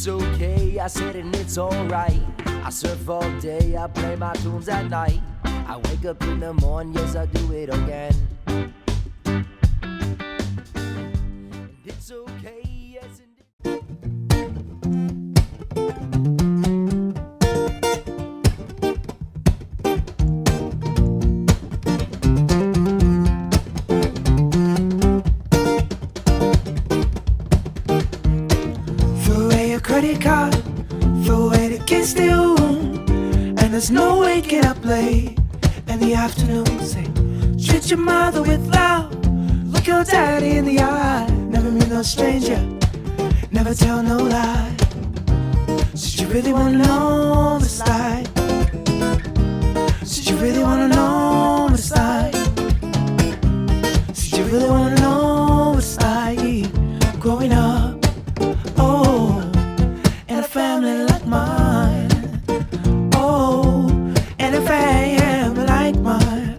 It's okay, I said, and it's alright. I surf all day, I play my tunes at night. I wake up in the morning, yes, I do it again. And it's okay, yes, Throw away your credit card, throw away the kids still home, and there's no waking up late in the afternoon. Say, treat your mother with love, look your daddy in the eye. Never meet no stranger, never tell no lie. Did you really wanna know the side? Did you really wanna know the side? Did you really wanna know the side? Growing up, oh, in a family like mine. Oh, in a family like mine.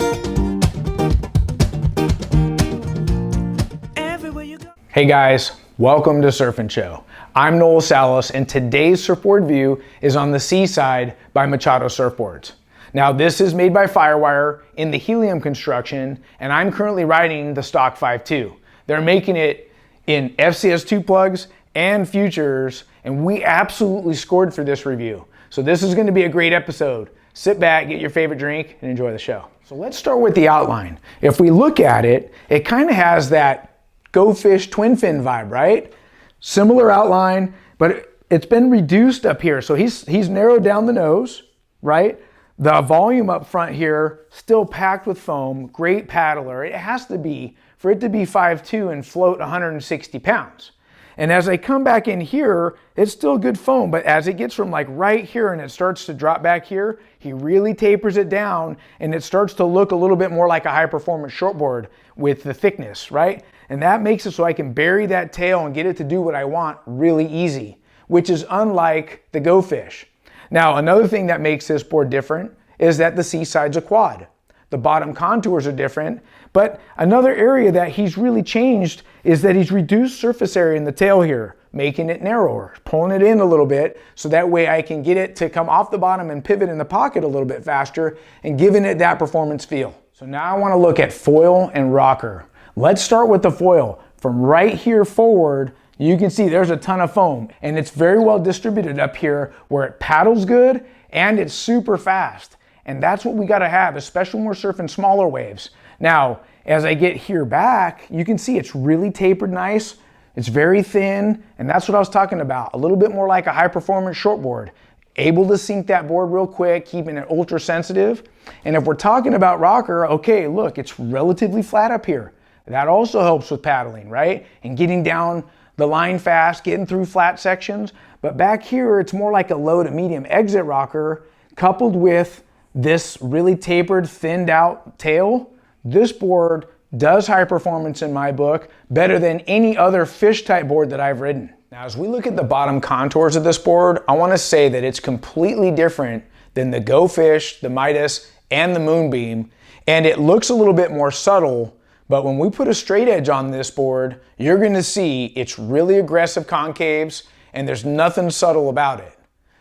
Everywhere you go. Hey guys, welcome to Surf and Show. I'm Noel Salas, and today's surfboard view is on the Seaside by Machado Surfboards. Now this is made by Firewire in the helium construction, and I'm currently riding the stock 5.2. They're making it in FCS2 plugs and futures, and we absolutely scored for this review. So this is going to be a great episode. Sit back, get your favorite drink, and enjoy the show. So let's start with the outline. If we look at it, it kind of has that Go Fish twin fin vibe, right? Similar outline, but it's been reduced up here. So he's narrowed down the nose, right? The volume up front here, still packed with foam, great paddler. It has to be, for it to be 5.2 and float 160 pounds. And as I come back in here, it's still good foam, but as it gets from like right here and it starts to drop back here, he really tapers it down and it starts to look a little bit more like a high performance shortboard with the thickness, right? And that makes it so I can bury that tail and get it to do what I want really easy, which is unlike the Go Fish. Now, another thing that makes this board different is that the Seaside's a quad. The bottom contours are different, but another area that he's really changed is that he's reduced surface area in the tail here, making it narrower, pulling it in a little bit, so that way I can get it to come off the bottom and pivot in the pocket a little bit faster and giving it that performance feel. So now I want to look at foil and rocker. Let's start with the foil. From right here forward, you can see there's a ton of foam, and it's very well distributed up here where it paddles good and it's super fast. And that's what we gotta have, especially when we're surfing smaller waves. Now, as I get here back, you can see it's really tapered nice. It's very thin, and that's what I was talking about. A little bit more like a high performance shortboard. Able to sink that board real quick, keeping it ultra sensitive. And if we're talking about rocker, okay, look, it's relatively flat up here. That also helps with paddling, right? And getting down the line fast, getting through flat sections. But back here, it's more like a low to medium exit rocker coupled with this really tapered, thinned out tail. This board does high performance in my book better than any other fish type board that I've ridden. Now, as we look at the bottom contours of this board, I want to say that it's completely different than the Go Fish, the Midas, and the Moonbeam. And it looks a little bit more subtle, but when we put a straight edge on this board, you're going to see it's really aggressive concaves and there's nothing subtle about it.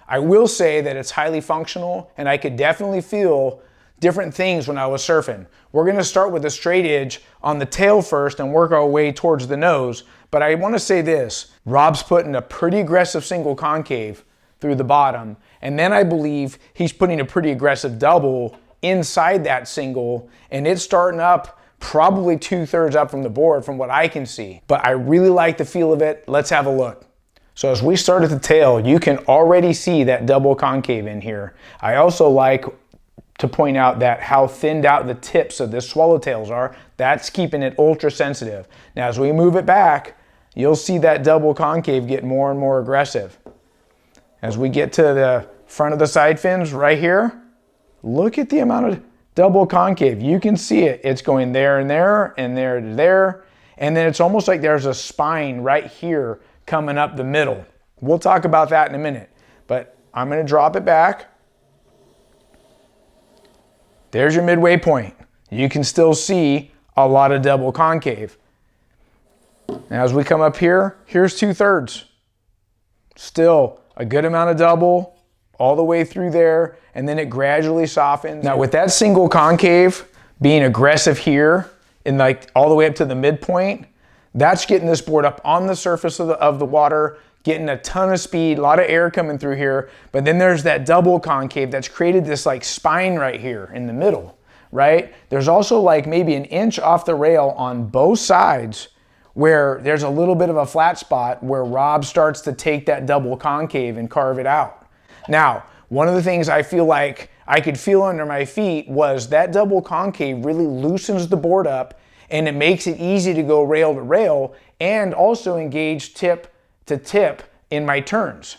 I will say that it's highly functional, and I could definitely feel different things when I was surfing. We're going to start with a straight edge on the tail first and work our way towards the nose. But I want to say this, Rob's putting a pretty aggressive single concave through the bottom, and then I believe he's putting a pretty aggressive double inside that single, and it's starting up probably 2/3 up from the board from what I can see. But I really like the feel of it. Let's have a look. So as we start at the tail, you can already see that double concave in here. I also like to point out that how thinned out the tips of the swallowtails are. That's keeping it ultra sensitive. Now as we move it back, you'll see that double concave get more and more aggressive. As we get to the front of the side fins right here, look at the amount of double concave. You can see it. It's going there and there and there to there. And then it's almost like there's a spine right here coming up the middle. We'll talk about that in a minute, but I'm going to drop it back. There's your midway point. You can still see a lot of double concave. Now as we come up here, here's 2/3. Still a good amount of double all the way through there, and then it gradually softens. Now with that single concave being aggressive here and like all the way up to the midpoint, that's getting this board up on the surface of the water, getting a ton of speed, a lot of air coming through here. But then there's that double concave that's created this like spine right here in the middle, right? There's also like maybe an inch off the rail on both sides where there's a little bit of a flat spot where Rob starts to take that double concave and carve it out. Now, one of the things I feel like I could feel under my feet was that double concave really loosens the board up, and it makes it easy to go rail to rail and also engage tip to tip in my turns.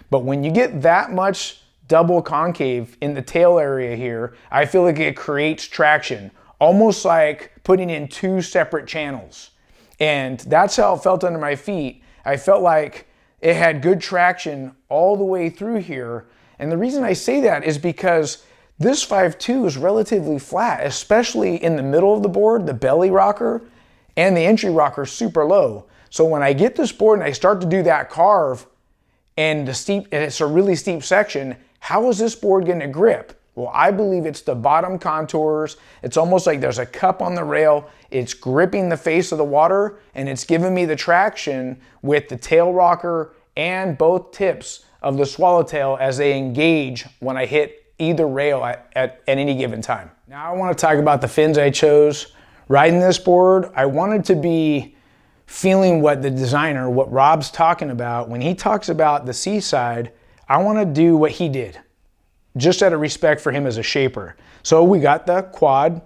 But when you get that much double concave in the tail area here, I feel like it creates traction, almost like putting in two separate channels. And that's how it felt under my feet. I felt like it had good traction all the way through here. And the reason I say that is because this 5.2 is relatively flat, especially in the middle of the board, the belly rocker, and the entry rocker super low. So when I get this board and I start to do that carve and it's a really steep section, how is this board going to grip? Well, I believe it's the bottom contours. It's almost like there's a cup on the rail. It's gripping the face of the water, and it's giving me the traction with the tail rocker and both tips of the swallowtail as they engage when I hit either rail at any given time. Now I want to talk about the fins I chose. Riding this board, I wanted to be feeling what the designer, what Rob's talking about. When he talks about the Seaside, I want to do what he did, just out of respect for him as a shaper. So we got the quad,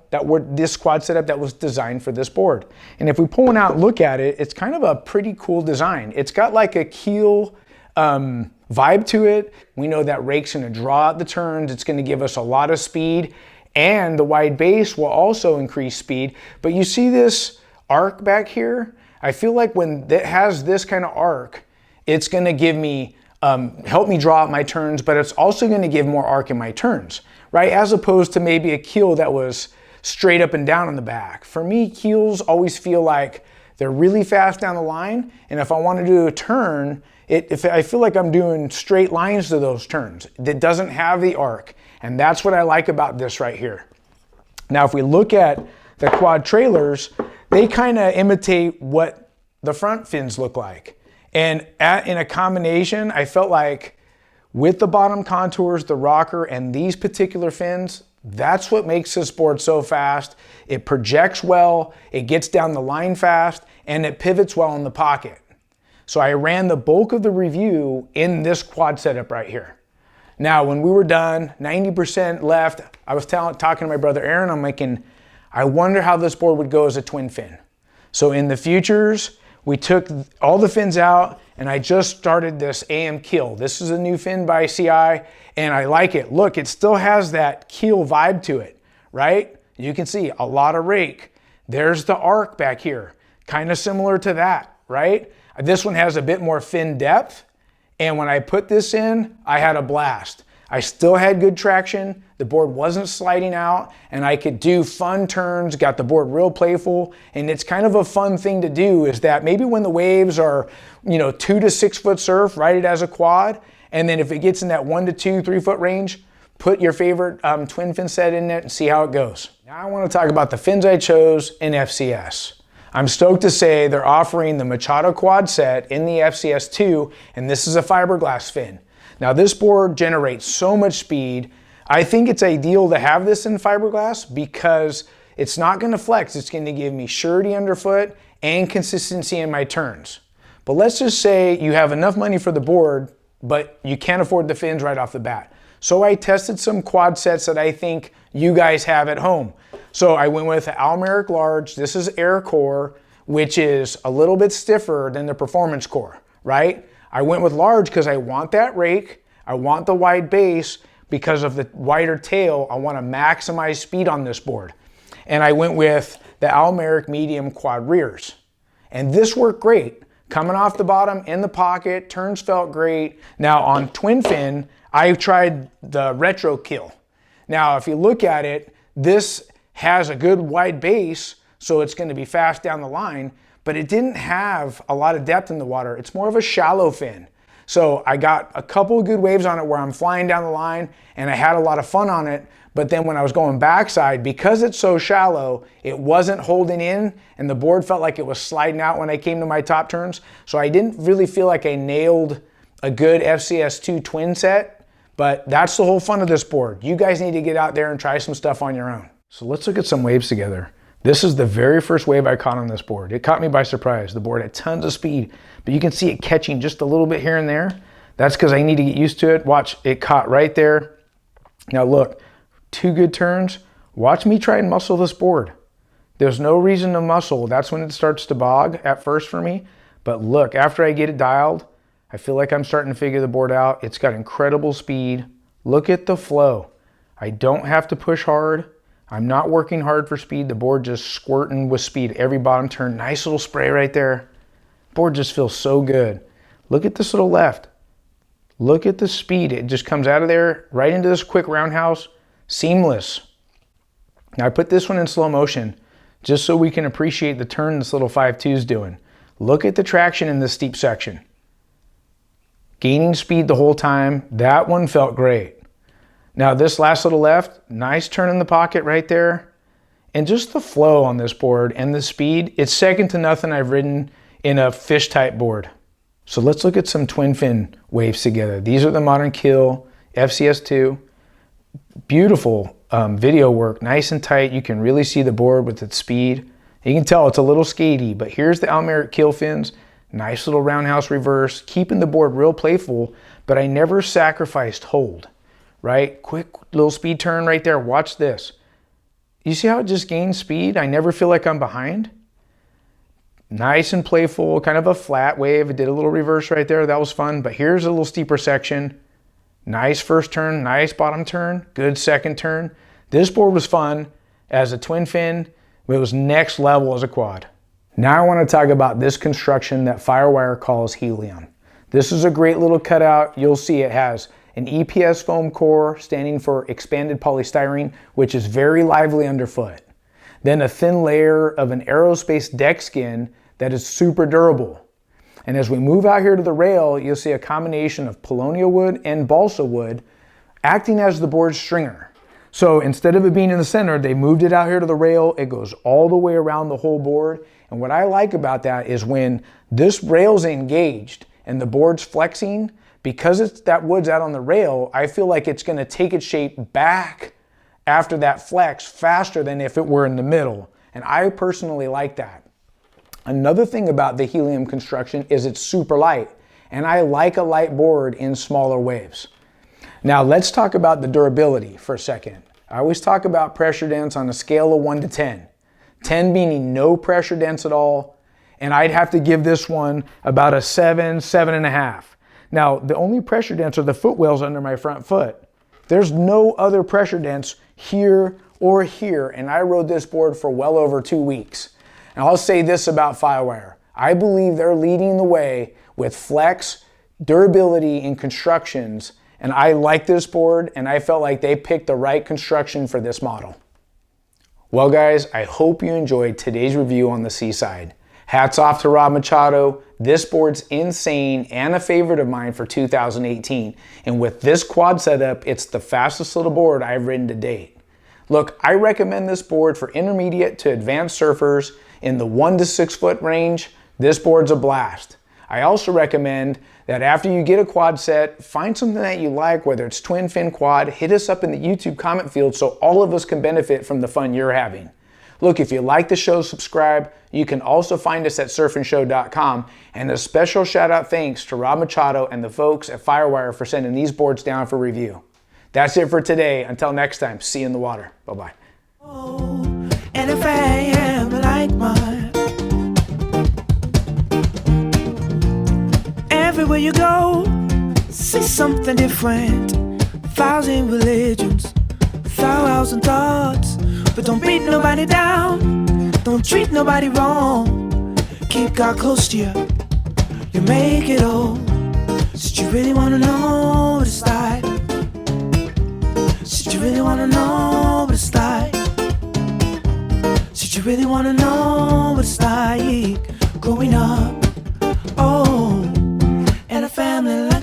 this quad setup that was designed for this board. And if we pull one out and look at it, it's kind of a pretty cool design. It's got like a keel vibe to it. We know that rake's gonna draw out the turns. It's gonna give us a lot of speed, and the wide base will also increase speed. But you see this arc back here? I feel like when it has this kind of arc, it's gonna give me, help me draw out my turns, but it's also gonna give more arc in my turns, right? As opposed to maybe a keel that was straight up and down on the back. For me, keels always feel like they're really fast down the line, and if I want to do a turn, if I feel like I'm doing straight lines to those turns, that doesn't have the arc, and that's what I like about this right here. Now, if we look at the quad trailers, they kind of imitate what the front fins look like. And in a combination, I felt like with the bottom contours, the rocker, and these particular fins, that's what makes this board so fast. It projects well, it gets down the line fast, and it pivots well in the pocket. So I ran the bulk of the review in this quad setup right here. Now, when we were done, 90% left, I was talking to my brother Aaron, I'm thinking, I wonder how this board would go as a twin fin. So in the futures, we took all the fins out, and I just started this AM Keel. This is a new fin by CI, and I like it. Look, it still has that keel vibe to it, right? You can see a lot of rake. There's the arc back here, kind of similar to that, right? This one has a bit more fin depth, and when I put this in, I had a blast. I still had good traction, the board wasn't sliding out, and I could do fun turns, got the board real playful, and it's kind of a fun thing to do is that maybe when the waves are, 2 to 6 foot surf, ride it as a quad, and then if it gets in that 1 to 2, 3 foot range, put your favorite twin fin set in it and see how it goes. Now I want to talk about the fins I chose in FCS. I'm stoked to say they're offering the Machado Quad set in the FCS 2, and this is a fiberglass fin. Now this board generates so much speed. I think it's ideal to have this in fiberglass because it's not going to flex. It's going to give me surety underfoot and consistency in my turns. But let's just say you have enough money for the board, but you can't afford the fins right off the bat. So I tested some quad sets that I think you guys have at home. So I went with the Merrick Large. This is Air Core, which is a little bit stiffer than the Performance Core, right? I went with large because I want that rake, I want the wide base. Because of the wider tail, I want to maximize speed on this board. And I went with the Merrick medium quad rears. And this worked great. Coming off the bottom in the pocket, turns felt great. Now on twin fin, I tried the Retro Keel. Now if you look at it, this has a good wide base, so it's going to be fast down the line, but it didn't have a lot of depth in the water. It's more of a shallow fin. So I got a couple of good waves on it where I'm flying down the line and I had a lot of fun on it. But then when I was going backside, because it's so shallow, it wasn't holding in and the board felt like it was sliding out when I came to my top turns. So I didn't really feel like I nailed a good FCS2 twin set, but that's the whole fun of this board. You guys need to get out there and try some stuff on your own. So let's look at some waves together. This is the very first wave I caught on this board. It caught me by surprise. The board had tons of speed, but you can see it catching just a little bit here and there. That's because I need to get used to it. Watch, it caught right there. Now look, 2 good turns. Watch me try and muscle this board. There's no reason to muscle. That's when it starts to bog at first for me. But look, after I get it dialed, I feel like I'm starting to figure the board out. It's got incredible speed. Look at the flow. I don't have to push hard. I'm not working hard for speed. The board just squirting with speed every bottom turn. Nice little spray right there. Board just feels so good. Look at this little left. Look at the speed. It just comes out of there right into this quick roundhouse. Seamless. Now I put this one in slow motion just so we can appreciate the turn this little 5.2 is doing. Look at the traction in this steep section. Gaining speed the whole time. That one felt great. Now this last little left, nice turn in the pocket right there. And just the flow on this board and the speed, it's second to nothing I've ridden in a fish type board. So let's look at some twin fin waves together. These are the Merrick Keel FCS2. Beautiful video work, nice and tight. You can really see the board with its speed. You can tell it's a little skatey, but here's the Merrick Keel fins. Nice little roundhouse reverse, keeping the board real playful, but I never sacrificed hold. Right? Quick little speed turn right there. Watch this. You see how it just gains speed? I never feel like I'm behind. Nice and playful, kind of a flat wave. It did a little reverse right there. That was fun. But here's a little steeper section. Nice first turn, nice bottom turn, good second turn. This board was fun as a twin fin, but it was next level as a quad. Now I want to talk about this construction that Firewire calls Helium. This is a great little cutout. You'll see it has an EPS foam core standing for expanded polystyrene, which is very lively underfoot. Then a thin layer of an aerospace deck skin that is super durable. And as we move out here to the rail, you'll see a combination of paulownia wood and balsa wood acting as the board's stringer. So instead of it being in the center, they moved it out here to the rail. It goes all the way around the whole board. And what I like about that is when this rail's engaged and the board's flexing, because that wood's out on the rail, I feel like it's going to take its shape back after that flex faster than if it were in the middle. And I personally like that. Another thing about the Helium construction is it's super light. And I like a light board in smaller waves. Now let's talk about the durability for a second. I always talk about pressure dense on a scale of 1 to 10. 10 meaning no pressure dense at all. And I'd have to give this one about a 7, 7.5. Now, the only pressure dents are the footwells under my front foot. There's no other pressure dents here or here, and I rode this board for well over 2 weeks. And I'll say this about Firewire. I believe they're leading the way with flex, durability, and constructions, and I like this board, and I felt like they picked the right construction for this model. Well guys, I hope you enjoyed today's review on the Seaside. Hats off to Rob Machado. This board's insane and a favorite of mine for 2018. And with this quad setup, it's the fastest little board I've ridden to date. Look, I recommend this board for intermediate to advanced surfers in the 1 to 6 foot range. This board's a blast. I also recommend that after you get a quad set, find something that you like, whether it's twin fin quad, hit us up in the YouTube comment field so all of us can benefit from the fun you're having. Look, if you like the show, subscribe. You can also find us at surfandshow.com. And a special shout out thanks to Rob Machado and the folks at Firewire for sending these boards down for review. That's it for today. Until next time, see you in the water. Bye-bye. Oh, and if I am like mine, everywhere you go, see something different. 1,000 religions, 1,000 thoughts, but don't beat nobody down, don't treat nobody wrong. Keep God close to you, you make it all. Did you really wanna know what it's like? Did you really wanna know what it's like? Did you really wanna know what it's like growing up? Oh, and a family like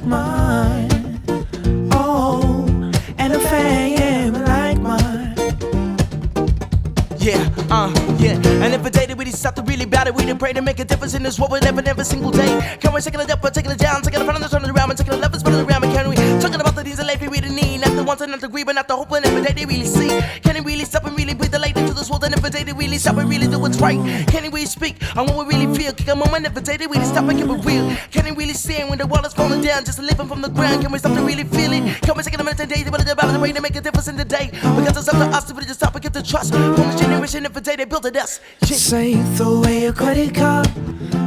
pray to make a difference in this world with every single day. Can we take it up, taking it down, taking it front and turning around, and taking it left and spinning around, and can we talking about the things that life we really need, not the ones that not agree, but not the hope and every day they really see. Can he really stop and really breathe the light into this world and every day they really stop and really do what's right? Can he really speak on what we really feel? Kick a moment every day they really stop and keep it real. Can he really stand when the world is falling down, just living from the ground? Can we stop to really feel it? Can we take a minute today to put it about the way to make a difference in the day? Because it's up to us to really just stop and get the trust from this generation every day they built it us. Say, throw away your credit card,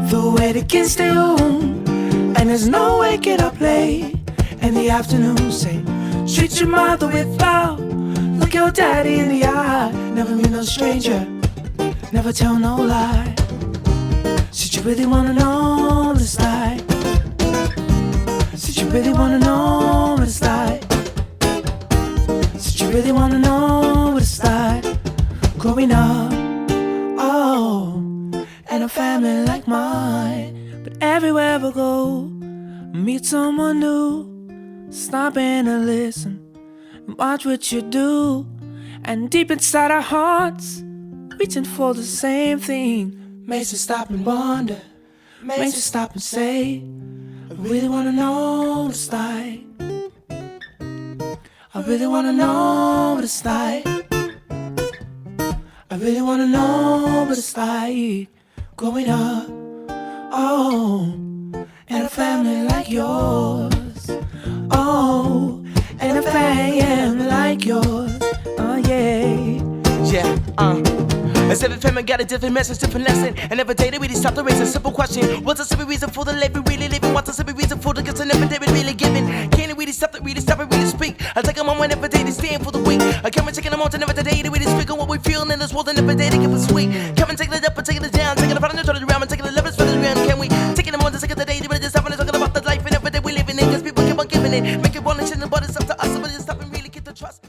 throw away the kids stay home, and there's no waking up late in the afternoon. Say, treat your mother with love, look your daddy in the eye, never be no stranger, never tell no lie. Did you really wanna know what it's like? Did you really wanna know what it's like? Did you really wanna know what it's like growing up? Oh, and a family like mine. But everywhere I go, I meet someone new. Stop and listen and watch what you do. And deep inside our hearts, reaching for the same thing. Makes us stop and wonder, makes us stop and say, I really wanna know what it's like. I really wanna know what it's like. I really wanna know what it's like growing up. Oh, and a family like yours. Oh, and a family like yours. Oh yeah. Yeah, As every family got a different message, different lesson. And every day they really stop to raise a simple question. What's the simple reason for the life we really living? What's the simple reason for the gifts and every day we really giving? Can it really stop and really speak? I take a moment every day to stand for the weak. I come and taking a moment every day to really speak on what we feel in this world and every day to give us sweet. Come and taking it up and taking it down, taking it front and turning around and taking it left and spinning around. Can we take it a moment to take it the day to really just stop and talking about the life and every day we living in? Cause people keep on giving it, make it one and shit, but it's up to us to really stop and really get the trust.